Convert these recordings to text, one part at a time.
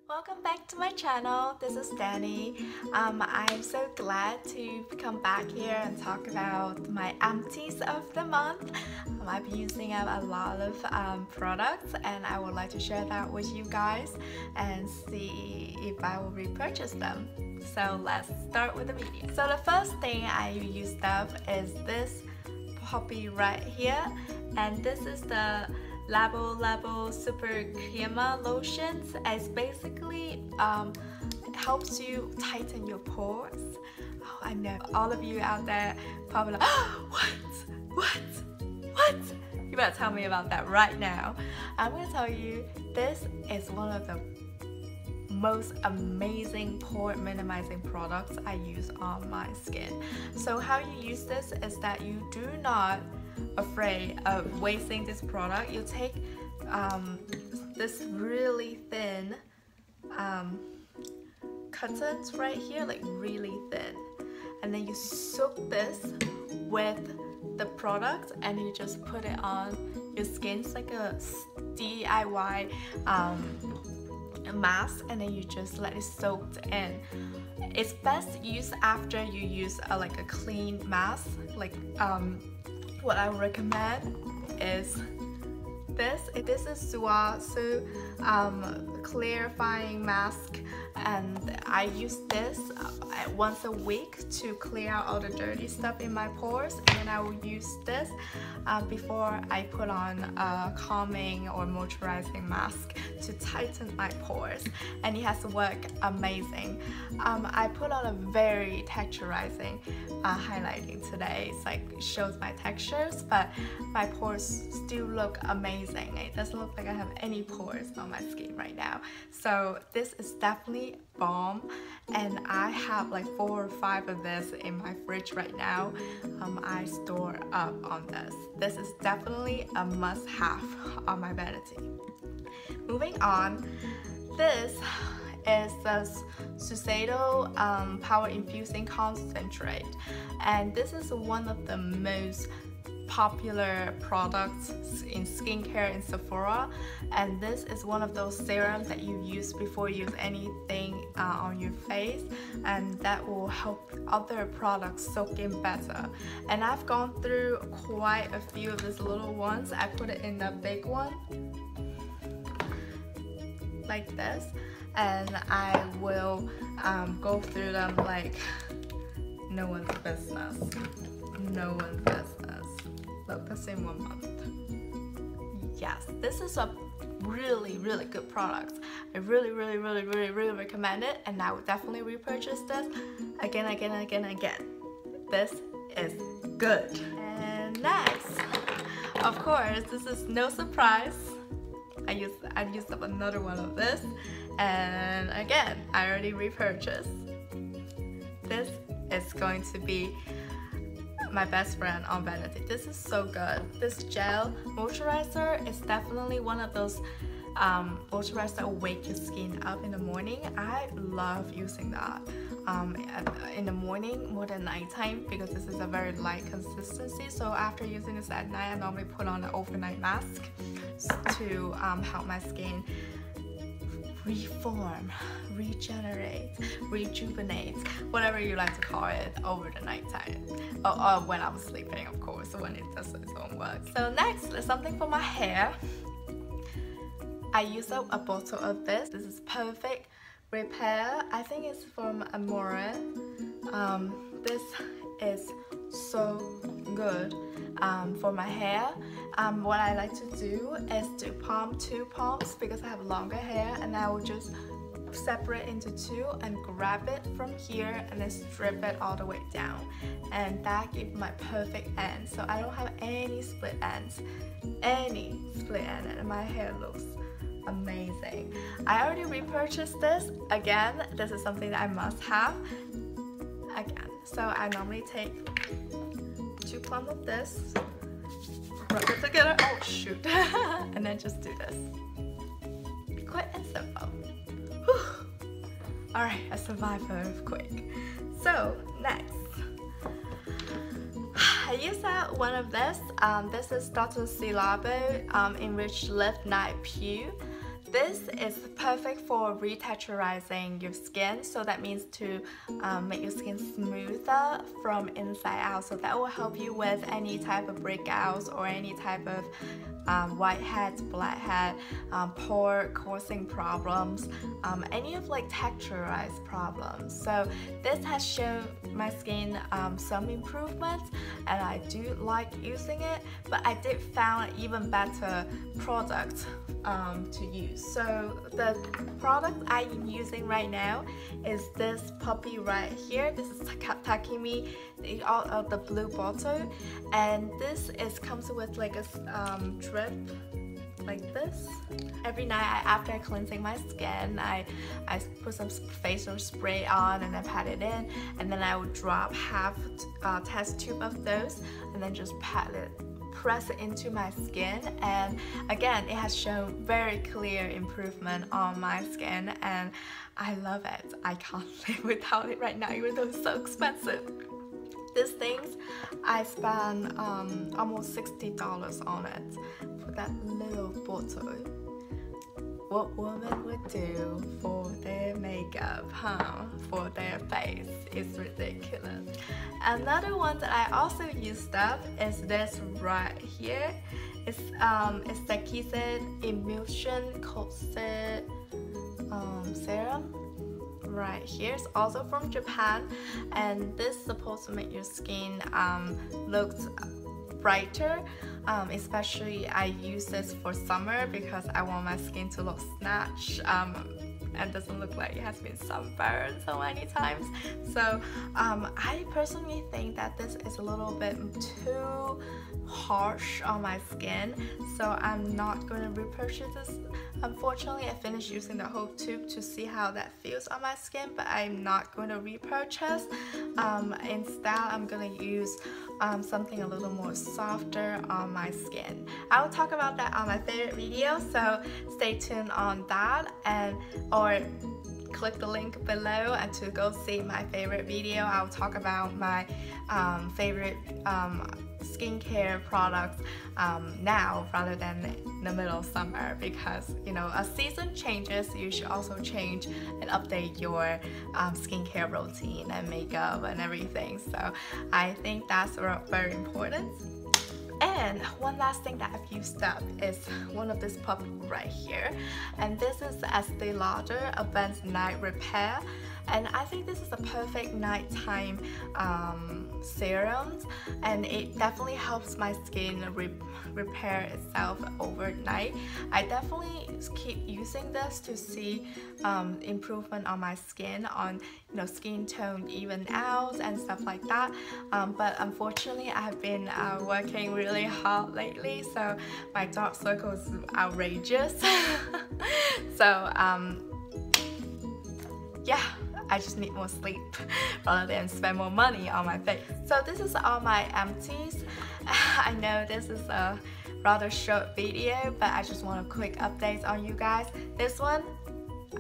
Welcome back to my channel. This is Danny. I'm so glad to come back here and talk about my empties of the month. I've been using up a lot of products and I would like to share that with you guys and see if I will repurchase them. So let's start with the video. So the first thing I used up is this puppy right here, and this is the Labo Super Crema lotions. It's basically helps you tighten your pores. Oh, I know all of you out there probably like, oh, what? You better tell me about that right now. I'm gonna tell you, this is one of the most amazing pore minimizing products I use on my skin. So how you use this is that you do not afraid of wasting this product. You take this really thin curtains right here, like really thin, and then you soak this with the product and you just put it on your skin. It's like a DIY mask, and then you just let it soak in. It's best used after you use like a clean mask. Like what I would recommend is this. This is Suasu clarifying mask, and I use this once a week to clear out all the dirty stuff in my pores, and then I will use this before I put on a calming or moisturizing mask to tighten my pores, and it has worked amazing. I put on a very texturizing highlighting today. It's like shows my textures, but my pores still look amazing. It doesn't look like I have any pores on my skin right now. So this is definitely bomb, and I have like 4 or 5 of this in my fridge right now. I store up on this. This is definitely a must-have on my vanity. Moving on, this is the Shiseido Power Infusing Concentrate, and this is one of the most popular products in skincare in Sephora, and this is one of those serums that you use before you use anything on your face, and that will help other products soak in better. And I've gone through quite a few of these little ones. I put it in the big one like this, and I will go through them like no one's business. No one's business. Look, the same 1 month. Yes, this is a really good product. I really recommend it, and I would definitely repurchase this again. This is good. And next, of course, this is no surprise, I used up another one of this, and again, I already repurchased. This is going to be my best friend on vanity. This is so good. This gel moisturizer is definitely one of those moisturizers that will wake your skin up in the morning. I love using that in the morning more than nighttime, because this is a very light consistency. So after using this at night, I normally put on an overnight mask to help my skin reform, regenerate, rejuvenate, whatever you like to call it, over the nighttime. Or when I'm sleeping, of course, when it does its own work. So next is something for my hair. I use up a bottle of this. This is Perfect Repair. I think it's from Amore. This is so good for my hair. What I like to do is to palm 2 palms, because I have longer hair, and I will just separate into 2 and grab it from here and then strip it all the way down, and that gives my perfect end. So I don't have any split ends, and my hair looks amazing. I already repurchased this. Again, this is something that I must have again. So I normally take 2 plums of this, rub it together, oh shoot, and then just do this. Quick and simple. Alright, I survived her quick. So next, I use one of this. This is Dr. Silabo Enriched Lift Night Phew. this is perfect for retexturizing your skin, so that means to make your skin smoother from inside out. So that will help you with any type of breakouts or any type of whiteheads, blackhead, pore coursing problems, any of like texturized problems. So this has shown my skin some improvements, and I do like using it, but I did found even better product to use. So the product I am using right now is this puppy right here. This is Takimi out of the blue bottle, and this comes with like a drip like this. Every night after cleansing my skin, I put some facial spray on and then pat it in, and then I would drop half test tube of those and then just press it into my skin, and again it has shown very clear improvement on my skin, and I love it. I can't live without it right now, even though it's so expensive. These things, I spent almost $60 on it for that little bottle. What women would do for their makeup, for their face is ridiculous. Another one that I also used up is this right here. It's the Kissed Emulsion Coated Serum. Right here, it's also from Japan, and this is supposed to make your skin look brighter. Especially I use this for summer because I want my skin to look snatched and doesn't look like it has been sunburned so many times. So I personally think that this is a little bit too harsh on my skin, so I'm not going to repurchase this. Unfortunately, I finished using the whole tube to see how that feels on my skin, but I'm not going to repurchase. Instead, I'm going to use something a little more softer on my skin. I will talk about that on my favorite video, so stay tuned on that, or click the link below and to go see my favorite video. I'll talk about my favorite skincare products now rather than in the middle of summer, because you know, as season changes, you should also change and update your skincare routine and makeup and everything. So I think that's very important. And one last thing that I've used up is one of this pup right here, and this is the Estee Lauder Advanced Night Repair, and I think this is a perfect nighttime serum, and it definitely helps my skin repair itself overnight. I definitely keep using this to see improvement on my skin, on skin tone even out and stuff like that. But unfortunately, I have been working really hard lately, so my dark circles are outrageous. So yeah, I just need more sleep rather than spend more money on my face. So this is all my empties. I know this is a rather short video, but I just want a quick update on you guys. This one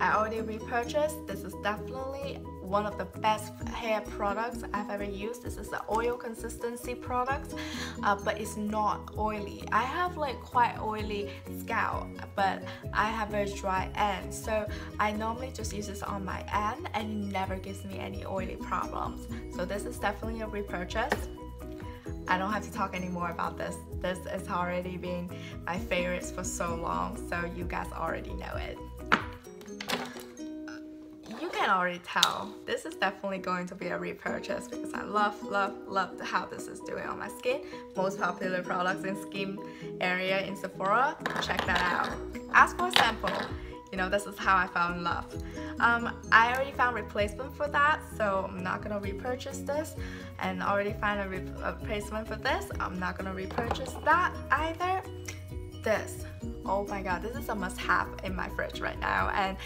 I already repurchased. This is definitely one of the best hair products I've ever used. This is an oil consistency product, but it's not oily. I have like quite oily scalp, but I have very dry end, so I normally just use this on my end and it never gives me any oily problems. So this is definitely a repurchase. I don't have to talk anymore about this. This has already been my favorites for so long, so you guys already know it. You can already tell this is definitely going to be a repurchase because I love how this is doing on my skin. Most popular products in skin area in Sephora. Check that out. Ask for a sample. You know, this is how I fell in love. I already found replacement for that, so I'm not gonna repurchase this, and already found a replacement for this. I'm not gonna repurchase that either. This, oh my god, this is a must-have in my fridge right now, and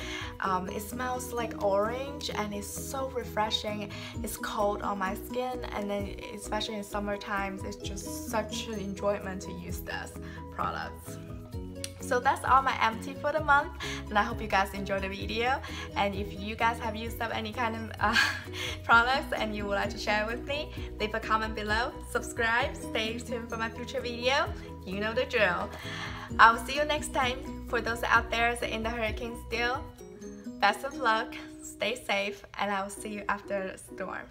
it smells like orange and it's so refreshing. It's cold on my skin, and then especially in summer times, it's just such an enjoyment to use this product. So that's all my empty for the month, and I hope you guys enjoyed the video. And if you guys have used up any kind of products and you would like to share with me, leave a comment below, subscribe, stay tuned for my future video. You know the drill. I'll see you next time. For those out there in the hurricane still, best of luck, stay safe, and I will see you after the storm.